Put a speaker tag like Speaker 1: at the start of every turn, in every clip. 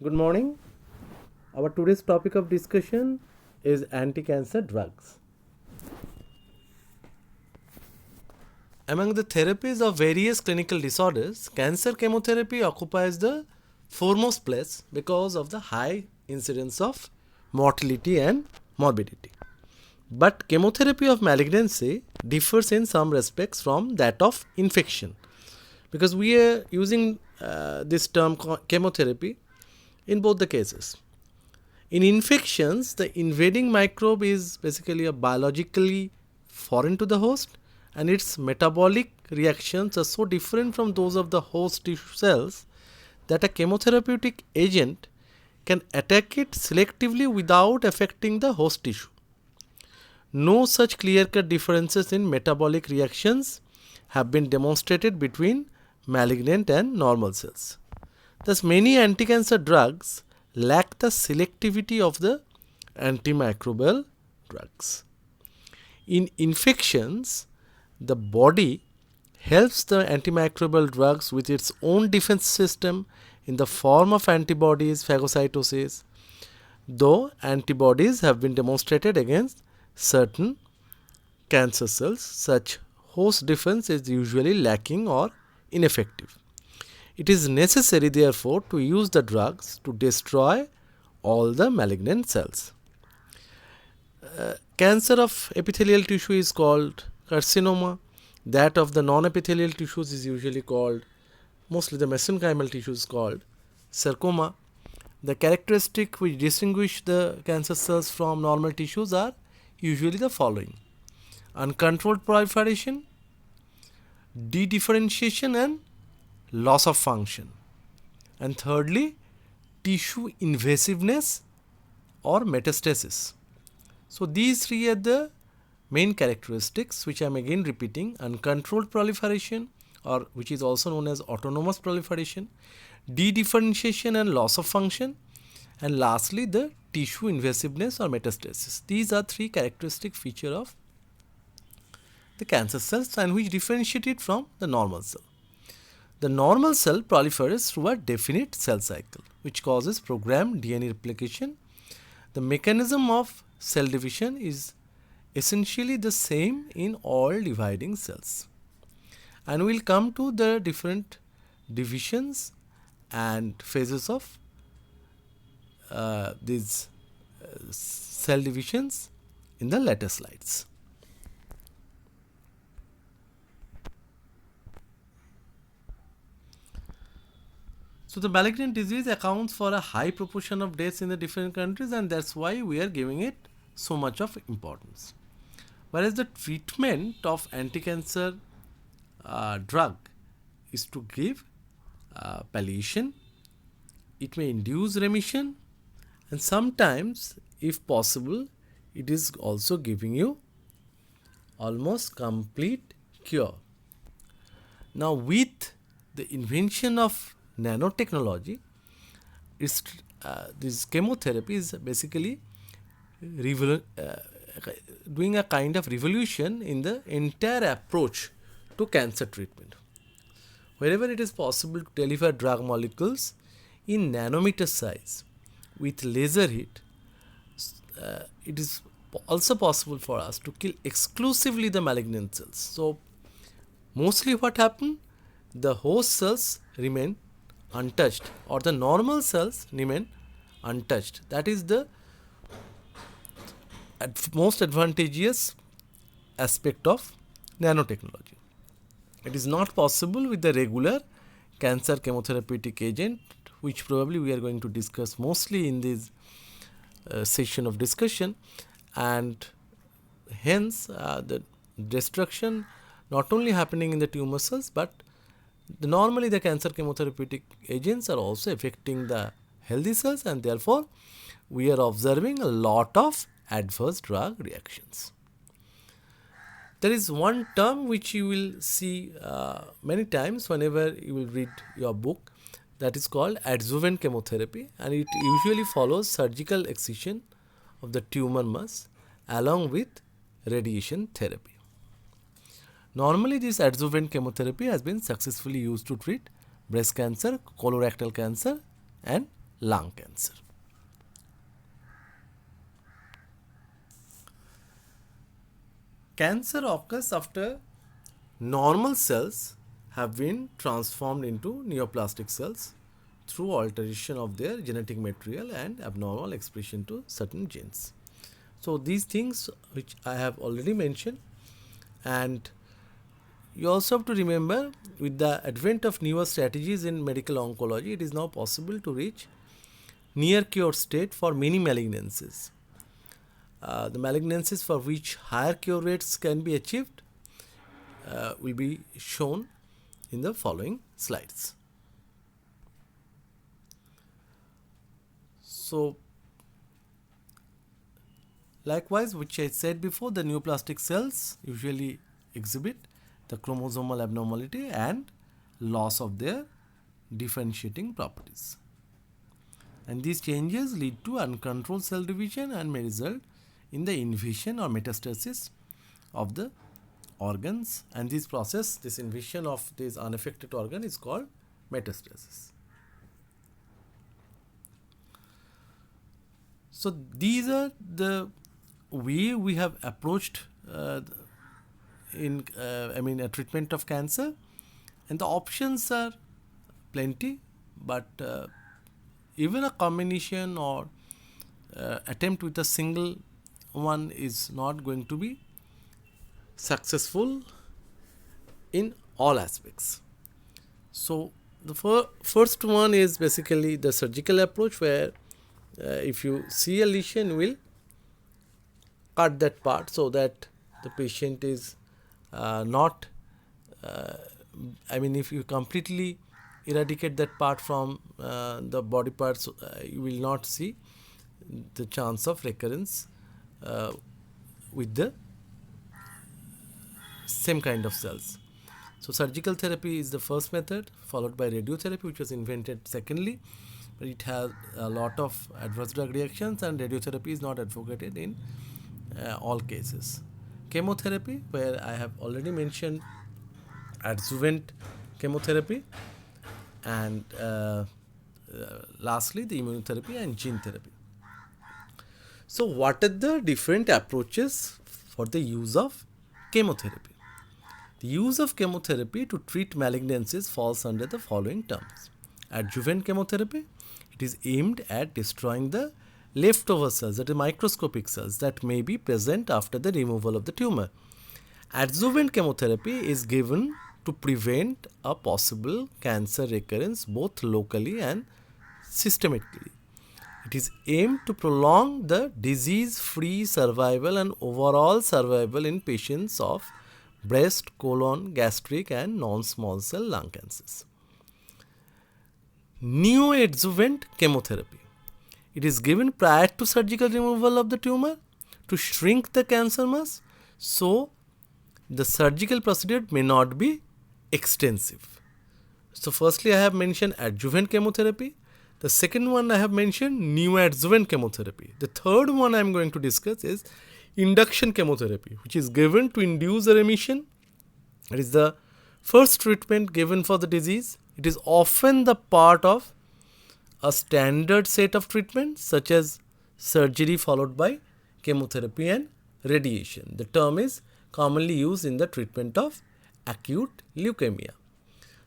Speaker 1: Good morning. Our today's topic of discussion is anti-cancer drugs. Among the therapies of various clinical disorders, cancer chemotherapy occupies the foremost place because of the high incidence of mortality and morbidity. But chemotherapy of malignancy differs in some respects from that of infection because we are using this term chemotherapy in both the cases. In infections, the invading microbe is basically a biologically foreign to the host, and its metabolic reactions are so different from those of the host tissue cells that a chemotherapeutic agent can attack it selectively without affecting the host tissue. No such clear-cut differences in metabolic reactions have been demonstrated between malignant and normal cells. Thus, many anti-cancer drugs lack the selectivity of the antimicrobial drugs. In infections, the body helps the antimicrobial drugs with its own defense system in the form of antibodies, phagocytosis, though antibodies have been demonstrated against certain cancer cells. Such host defense is usually lacking or ineffective. It is necessary, therefore, to use the drugs to destroy all the malignant cells. Cancer of epithelial tissue is called carcinoma. That of the non-epithelial tissues is usually called, mostly the mesenchymal tissue is called sarcoma. The characteristic which distinguish the cancer cells from normal tissues are usually the following: uncontrolled proliferation, dedifferentiation and loss of function, and thirdly, tissue invasiveness or metastasis. So these three are the main characteristics, which I am again repeating: uncontrolled proliferation, or which is also known as autonomous proliferation, dedifferentiation and loss of function, and lastly the tissue invasiveness or metastasis. These are three characteristic features of the cancer cells and which differentiate it from the normal cell. The normal cell proliferates through a definite cell cycle, which causes programmed DNA replication. The mechanism of cell division is essentially the same in all dividing cells. And we'll come to the different divisions and phases of these cell divisions in the later slides. So the malignant disease accounts for a high proportion of deaths in the different countries, and that's why we are giving it so much of importance. Whereas the treatment of anti-cancer drug is to give palliation, it may induce remission, and sometimes, if possible, it is also giving you almost complete cure. Now, with the invention of nanotechnology, this chemotherapy is basically doing a kind of revolution in the entire approach to cancer treatment. Wherever it is possible to deliver drug molecules in nanometer size with laser heat, it is also possible for us to kill exclusively the malignant cells. So, mostly what happens, the host cells remain untouched or the normal cells remain untouched. That is the most advantageous aspect of nanotechnology. It is not possible with the regular cancer chemotherapeutic agent, which probably we are going to discuss mostly in this session of discussion, and hence the destruction not only happening in the tumor cells, but normally the cancer chemotherapeutic agents are also affecting the healthy cells, and therefore we are observing a lot of adverse drug reactions. There is one term which you will see many times whenever you will read your book, that is called adjuvant chemotherapy, and it usually follows surgical excision of the tumor mass along with radiation therapy. Normally, this adjuvant chemotherapy has been successfully used to treat breast cancer, colorectal cancer, and lung cancer. Cancer occurs after normal cells have been transformed into neoplastic cells through alteration of their genetic material and abnormal expression to certain genes. So these things which I have already mentioned, and you also have to remember, with the advent of newer strategies in medical oncology, it is now possible to reach near cure state for many malignancies. The malignancies for which higher cure rates can be achieved will be shown in the following slides. So, likewise, which I said before, the neoplastic cells usually exhibit the chromosomal abnormality and loss of their differentiating properties. And these changes lead to uncontrolled cell division and may result in the invasion or metastasis of the organs, and this process, this invasion of this unaffected organ, is called metastasis. So these are the way we have approached a treatment of cancer, and the options are plenty, but even a combination or attempt with a single one is not going to be successful in all aspects. So the first one is basically the surgical approach, where if you see a lesion, you will cut that part so that the patient is not if you completely eradicate that part from the body parts, you will not see the chance of recurrence with the same kind of cells. So surgical therapy is the first method, followed by radiotherapy, which was invented secondly, but it has a lot of adverse drug reactions, and radiotherapy is not advocated in all cases. Chemotherapy, where I have already mentioned adjuvant chemotherapy, and lastly the immunotherapy and gene therapy. So what are the different approaches for the use of chemotherapy? The use of chemotherapy to treat malignancies falls under the following terms. Adjuvant chemotherapy, it is aimed at destroying the leftover cells, that is microscopic cells, that may be present after the removal of the tumor. Adjuvant chemotherapy is given to prevent a possible cancer recurrence both locally and systemically. It is aimed to prolong the disease-free survival and overall survival in patients of breast, colon, gastric and non-small cell lung cancers. Neoadjuvant chemotherapy. It is given prior to surgical removal of the tumor to shrink the cancer mass, so the surgical procedure may not be extensive. So firstly I have mentioned adjuvant chemotherapy. The second one I have mentioned neoadjuvant chemotherapy. The third one I am going to discuss is induction chemotherapy, which is given to induce a remission. It is the first treatment given for the disease. It is often the part of a standard set of treatments such as surgery followed by chemotherapy and radiation. The term is commonly used in the treatment of acute leukemia.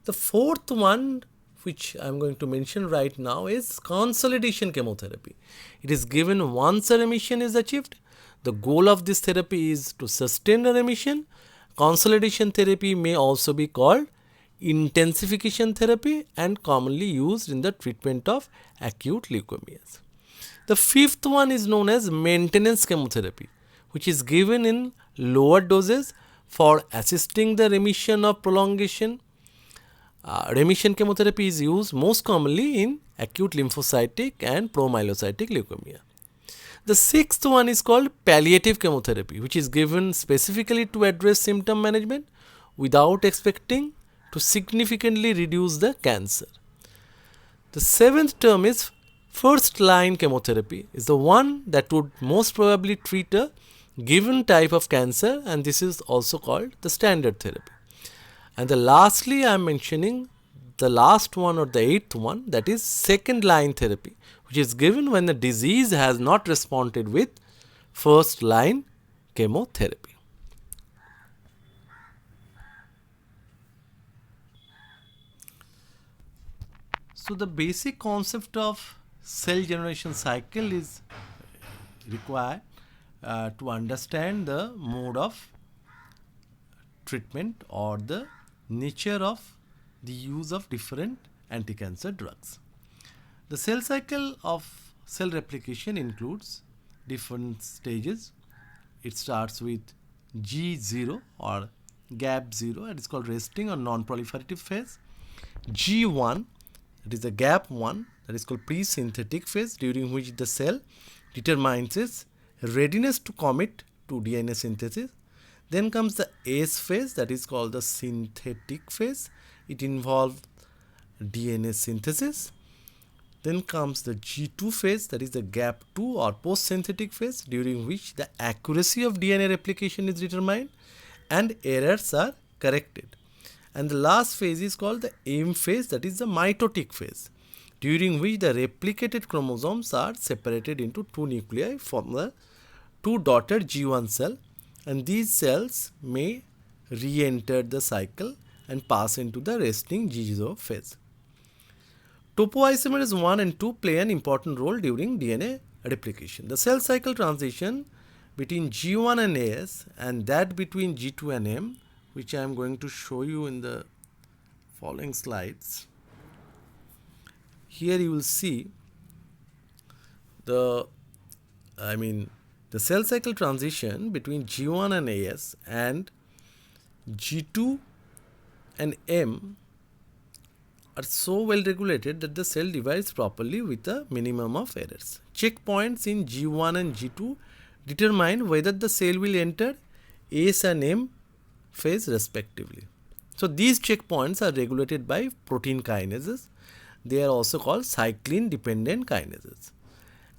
Speaker 1: The fourth one, which I am going to mention right now, is consolidation chemotherapy. It is given once a remission is achieved. The goal of this therapy is to sustain a remission. Consolidation therapy may also be called intensification therapy and commonly used in the treatment of acute leukemias. The fifth one is known as maintenance chemotherapy, which is given in lower doses for assisting the remission of prolongation. Remission chemotherapy is used most commonly in acute lymphocytic and promyelocytic leukemia. The sixth one is called palliative chemotherapy, which is given specifically to address symptom management without expecting to significantly reduce the cancer. The seventh term is first line chemotherapy, is the one that would most probably treat a given type of cancer, and this is also called the standard therapy. And the lastly I am mentioning the last one or the eighth one, that is second line therapy, which is given when the disease has not responded with first line chemotherapy. So the basic concept of cell generation cycle is required to understand the mode of treatment or the nature of the use of different anti-cancer drugs. The cell cycle of cell replication includes different stages. It starts with G0 or gap 0, it is called resting or non-proliferative phase. G1, it is the gap 1, that is called pre-synthetic phase, during which the cell determines its readiness to commit to DNA synthesis. Then comes the S phase, that is called the synthetic phase. It involves DNA synthesis. Then comes the G2 phase, that is the gap 2 or post-synthetic phase, during which the accuracy of DNA replication is determined and errors are corrected. And the last phase is called the M phase, that is the mitotic phase, during which the replicated chromosomes are separated into two nuclei from the two daughter G1 cell, and these cells may re-enter the cycle and pass into the resting G0 phase. Topoisomerase 1 and 2 play an important role during DNA replication. The cell cycle transition between G1 and AS and that between G2 and M, which I am going to show you in the following slides. Here you will see the cell cycle transition between G1 and AS and G2 and M are so well regulated that the cell divides properly with a minimum of errors. Checkpoints in G1 and G2 determine whether the cell will enter S and M phase respectively. So these checkpoints are regulated by protein kinases. They are also called cyclin dependent kinases,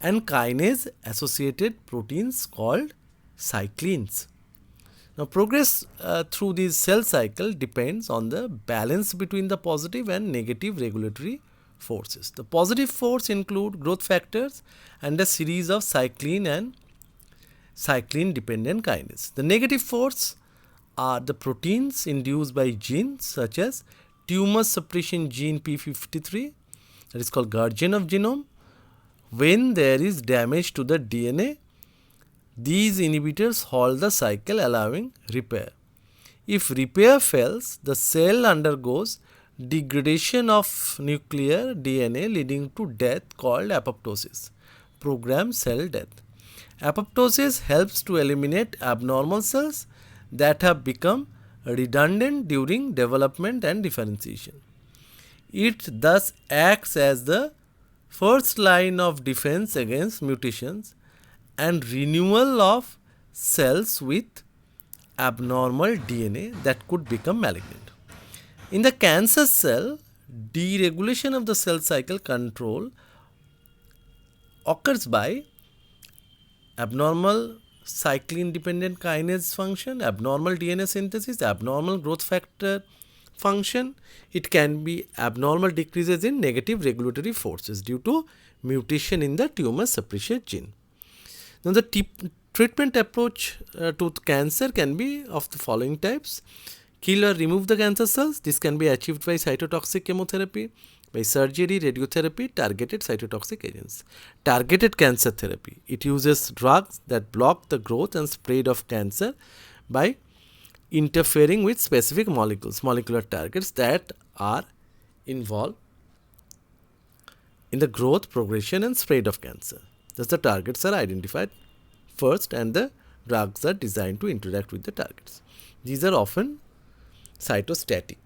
Speaker 1: and kinase associated proteins called cyclins. Now progress through this cell cycle depends on the balance between the positive and negative regulatory forces. The positive force include growth factors and a series of cyclin and cyclin dependent kinases. The negative force are the proteins induced by genes such as tumor suppression gene P53, that is called guardian of genome. When there is damage to the DNA, these inhibitors halt the cycle, allowing repair. If repair fails, the cell undergoes degradation of nuclear DNA leading to death called apoptosis, programmed cell death. Apoptosis helps to eliminate abnormal cells that have become redundant during development and differentiation. It thus acts as the first line of defense against mutations and renewal of cells with abnormal DNA that could become malignant. In the cancer cell, deregulation of the cell cycle control occurs by abnormal cyclin dependent kinase function, abnormal DNA synthesis, abnormal growth factor function. It can be abnormal decreases in negative regulatory forces due to mutation in the tumor suppressor gene. Now the treatment approach to cancer can be of the following types: kill or remove the cancer cells. This can be achieved by cytotoxic chemotherapy, by surgery, radiotherapy, targeted cytotoxic agents. Targeted cancer therapy. It uses drugs that block the growth and spread of cancer by interfering with specific molecular targets that are involved in the growth, progression and spread of cancer. Thus the targets are identified first and the drugs are designed to interact with the targets. These are often cytostatic.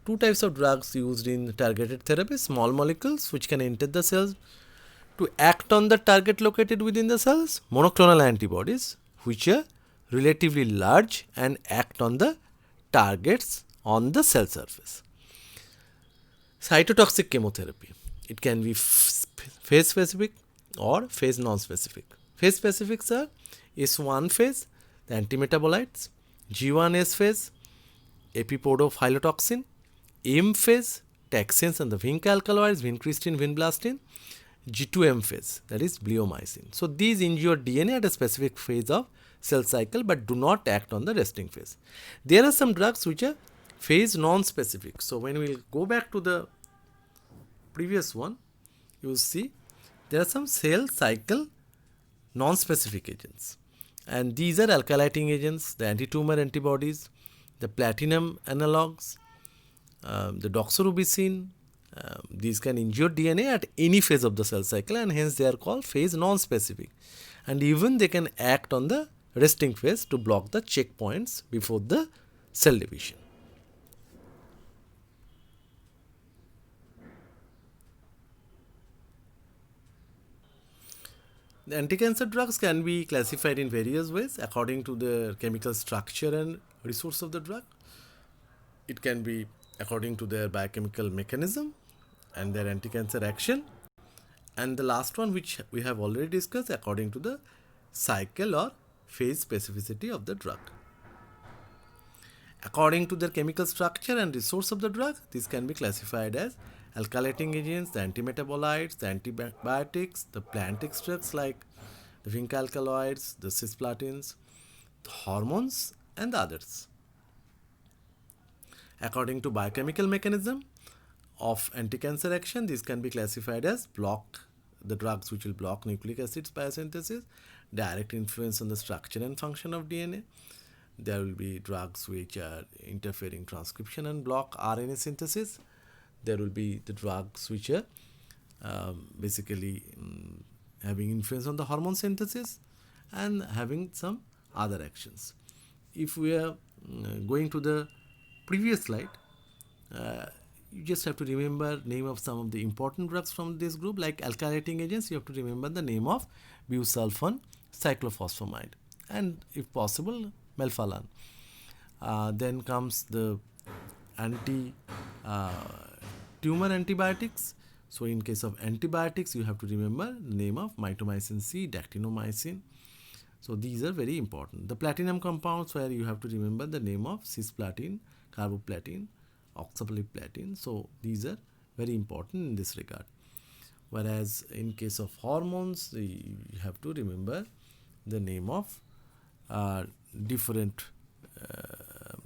Speaker 1: Two types of drugs used in targeted therapy: small molecules which can enter the cells to act on the target located within the cells; monoclonal antibodies which are relatively large and act on the targets on the cell surface. Cytotoxic chemotherapy. It can be phase specific or phase non-specific. Phase specifics are S1 phase, the antimetabolites; G1S phase, epipodophylotoxin; M phase, taxanes and the zinc alkaloids, vincristine, vinblastine, G2M phase, that is bleomycin. So these injure DNA at a specific phase of cell cycle but do not act on the resting phase. There are some drugs which are phase non-specific. So when we go back to the previous one, you will see there are some cell cycle non-specific agents, and these are alkylating agents, the anti-tumor antibodies, the platinum analogs, the doxorubicin. These can injure DNA at any phase of the cell cycle, and hence they are called phase non-specific, and even they can act on the resting phase to block the checkpoints before the cell division. The anti-cancer drugs can be classified in various ways according to the chemical structure and resource of the drug. It can be according to their biochemical mechanism and their anti-cancer action. And the last one, which we have already discussed, according to the cycle or phase specificity of the drug. According to their chemical structure and resource of the drug, these can be classified as alkylating agents, the antimetabolites, the antibiotics, the plant extracts like the zinc alkaloids, the cisplatins, the hormones, and the others. According to biochemical mechanism of anti-cancer action, these can be classified as the drugs which will block nucleic acids biosynthesis, direct influence on the structure and function of DNA. There will be drugs which are interfering transcription and block RNA synthesis. There will be the drugs which are basically having influence on the hormone synthesis and having some other actions. If we are going to the previous slide, you just have to remember name of some of the important drugs from this group. Like alkylating agents, you have to remember the name of busulfan cyclophosphamide and if possible melphalan. Then comes the tumor antibiotics. So in case of antibiotics, you have to remember the name of mitomycin C, dactinomycin. So these are very important. The platinum compounds, where you have to remember the name of cisplatin, carboplatin, oxaliplatin. So these are very important in this regard. Whereas in case of hormones, you have to remember the name of different,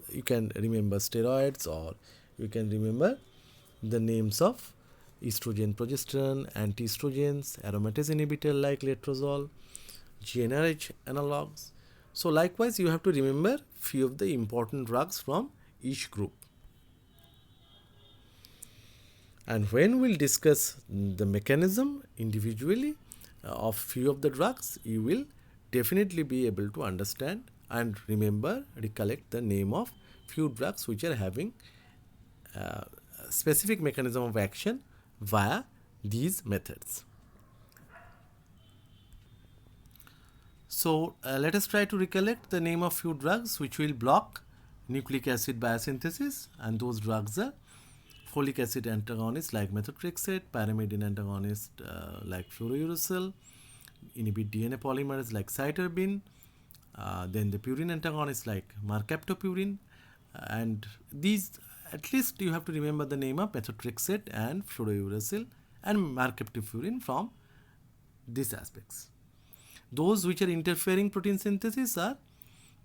Speaker 1: you can remember steroids, or you can remember the names of estrogen, progesterone, anti-estrogens, aromatase inhibitor like letrozole, GnRH analogs. So likewise, you have to remember few of the important drugs from each group. And when we'll discuss the mechanism individually of few of the drugs, you will definitely be able to understand and recollect the name of few drugs which are having specific mechanism of action via these methods. So let us try to recollect the name of few drugs which will block nucleic acid biosynthesis, and those drugs are folic acid antagonists like methotrexate, pyrimidine antagonist like fluorouracil, inhibit DNA polymerase like cytarabine, then the purine antagonists like mercaptopurine, and these, at least you have to remember the name of methotrexate and fluorouracil and mercaptopurine from these aspects. Those which are interfering protein synthesis are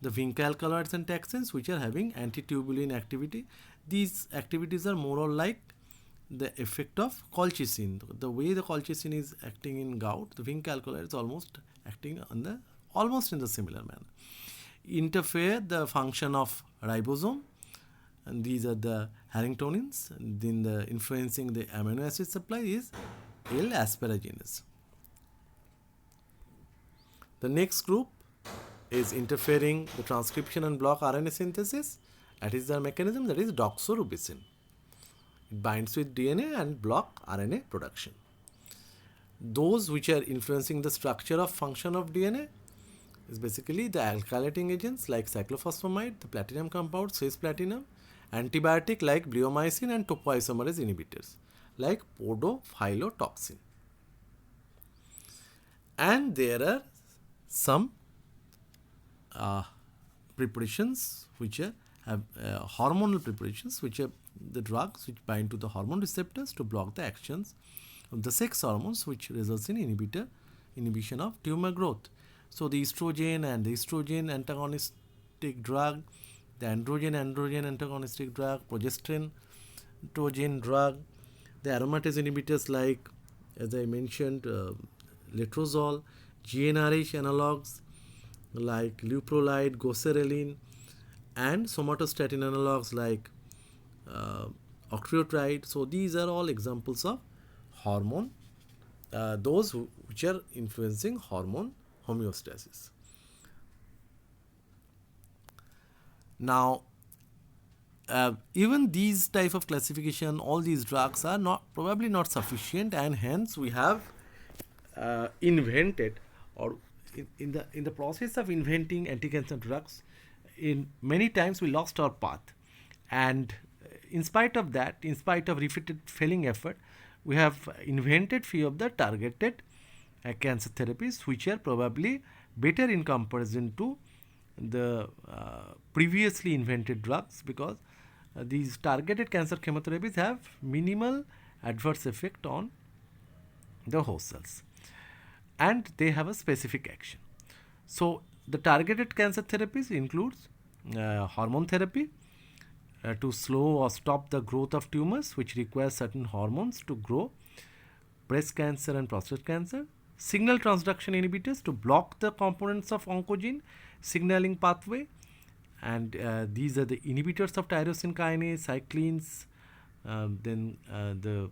Speaker 1: the zinc alkaloids and taxanes, which are having antitubulin activity. These activities are more or like the effect of colchicine. The way the colchicine is acting in gout, the zinc alkaloid is almost acting on almost in the similar manner. Interfere the function of ribosome, and these are the Harringtonins. And then the influencing the amino acid supply is L-asparaginase. The next group is interfering the transcription and block RNA synthesis. That is the mechanism, that is doxorubicin. It binds with DNA and block RNA production. Those which are influencing the structure of function of DNA is basically the alkylating agents like cyclophosphamide, the platinum compound cisplatinum, antibiotic like bleomycin, and topoisomerase inhibitors like podophylotoxin. And there are some preparations which are hormonal preparations which are the drugs which bind to the hormone receptors to block the actions of the sex hormones, which results in inhibition of tumor growth. So the estrogen and the estrogen antagonistic drug, the androgen antagonistic drug, progesterone androgen drug, the aromatase inhibitors like, as I mentioned, letrozole, GnRH analogs like leuprolide, goserelin, and somatostatin analogs like octreotide. So these are all examples of hormone, those which are influencing hormone homeostasis. Now, even these type of classification, all these drugs are probably not sufficient, and hence we have invented, or in the process of inventing anti-cancer drugs, in many times we lost our path, and in spite of that, in spite of repeated failing effort, we have invented few of the targeted cancer therapies which are probably better in comparison to the previously invented drugs, because these targeted cancer chemotherapies have minimal adverse effect on the host cells, and they have a specific action. So the targeted cancer therapies includes hormone therapy to slow or stop the growth of tumors which require certain hormones to grow, breast cancer and prostate cancer, signal transduction inhibitors to block the components of oncogene signaling pathway, and these are the inhibitors of tyrosine kinase, cyclins, then the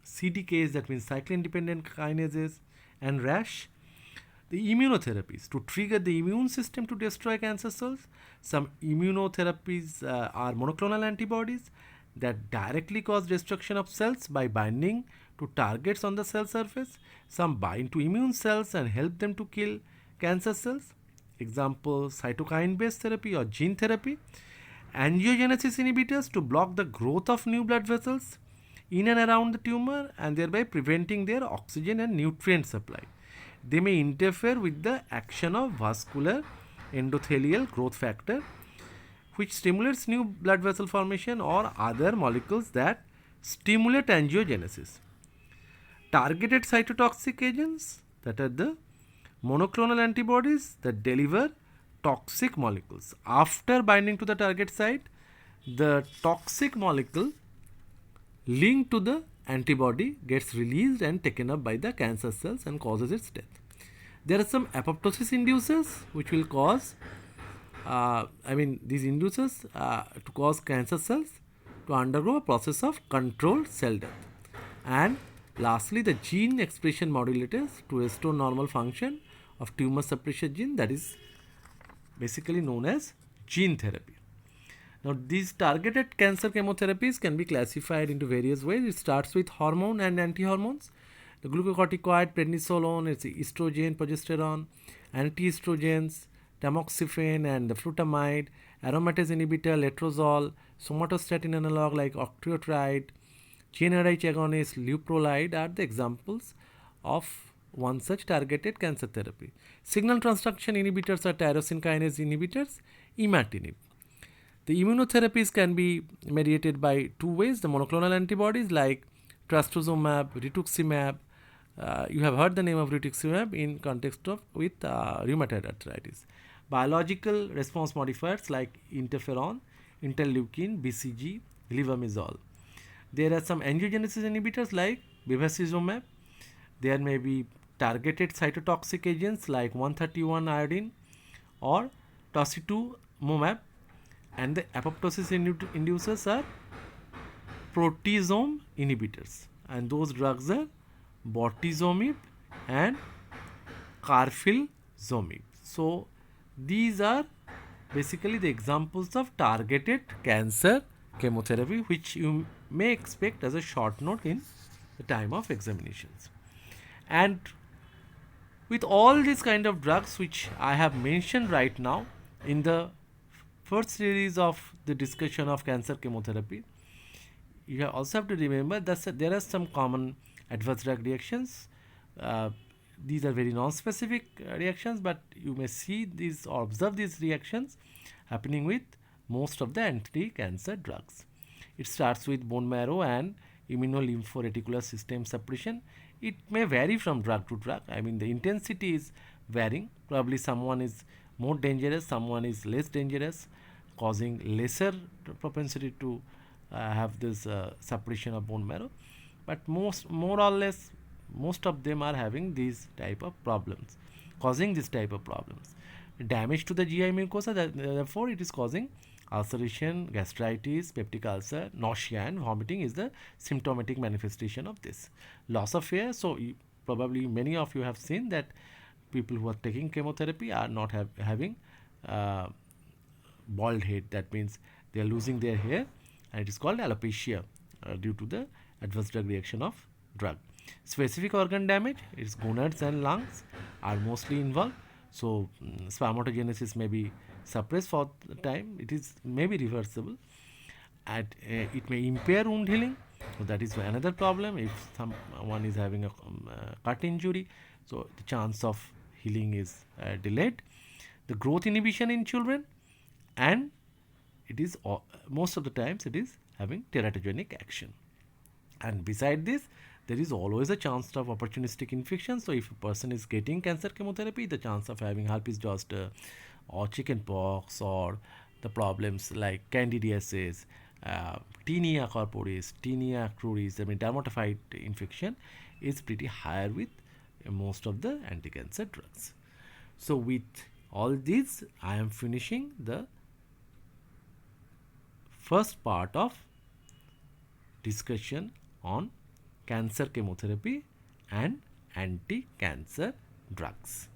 Speaker 1: CDKs, that means cyclin dependent kinases, and RAS. The immunotherapies to trigger the immune system to destroy cancer cells. Some immunotherapies are monoclonal antibodies that directly cause destruction of cells by binding to targets on the cell surface. Some bind to immune cells and help them to kill cancer cells. Example, cytokine based therapy or gene therapy. Angiogenesis inhibitors to block the growth of new blood vessels in and around the tumor and thereby preventing their oxygen and nutrient supply. They may interfere with the action of vascular endothelial growth factor, which stimulates new blood vessel formation, or other molecules that stimulate angiogenesis. Targeted cytotoxic agents, that are the monoclonal antibodies that deliver toxic molecules. After binding to the target site, the toxic molecule linked to the antibody gets released and taken up by the cancer cells and causes its death. There are some apoptosis inducers which will cause, these inducers to cause cancer cells to undergo a process of controlled cell death. And lastly, the gene expression modulators to restore normal function of tumor suppressor gene, that is basically known as gene therapy. Now, these targeted cancer chemotherapies can be classified into various ways. It starts with hormone and anti-hormones. The glucocorticoid, prednisolone, it's estrogen, progesterone, anti-estrogens, tamoxifen and the flutamide, aromatase inhibitor, letrozole, somatostatin analog like octreotide, GnRH agonist, leuprolide are the examples of one such targeted cancer therapy. Signal transduction inhibitors are tyrosine kinase inhibitors, imatinib. The immunotherapies can be mediated by two ways. The monoclonal antibodies like trastuzumab, rituximab. You have heard the name of rituximab in context of with rheumatoid arthritis. Biological response modifiers like interferon, interleukin, BCG, levamisole. There are some angiogenesis inhibitors like bevacizumab. There may be targeted cytotoxic agents like 131 iodine or tocilizumab, and the apoptosis inducers are proteasome inhibitors, and those drugs are bortezomib and carfilzomib. So these are basically the examples of targeted cancer chemotherapy which you may expect as a short note in the time of examinations. And with all these kind of drugs which I have mentioned right now in the first series of the discussion of cancer chemotherapy, you also have to remember that there are some common adverse drug reactions. These are very non-specific reactions, but you may see these or observe these reactions happening with most of the anti-cancer drugs. It starts with bone marrow and immunolympho-reticular system suppression. It may vary from drug to drug. I mean, the intensity is varying. Probably someone is more dangerous, someone is less dangerous, causing lesser propensity to have this suppression of bone marrow. But more or less, most of them are having these type of problems, causing this type of problems. Damage to the GI mucosa, therefore, it is causing ulceration, gastritis, peptic ulcer, nausea, and vomiting is the symptomatic manifestation of this. Loss of hair. So, probably many of you have seen that people who are taking chemotherapy are not having uh, bald head. That means they are losing their hair, and it is called alopecia due to the adverse drug reaction of drug. Specific organ damage, its gonads and lungs are mostly involved. So spermatogenesis may be suppressed for the time. It is maybe reversible. It may impair wound healing. So that is another problem. If someone is having a cut injury, so the chance of healing is delayed. The growth inhibition in children, and it is most of the times it is having teratogenic action. And beside this, there is always a chance of opportunistic infection. So if a person is getting cancer chemotherapy, the chance of having herpes zoster or chicken pox or the problems like candidiasis, tinea corporis, tinea cruris, I mean dermatophyte infection is pretty higher with most of the anti-cancer drugs. So with all these, I am finishing the first part of discussion on cancer chemotherapy and anti-cancer drugs.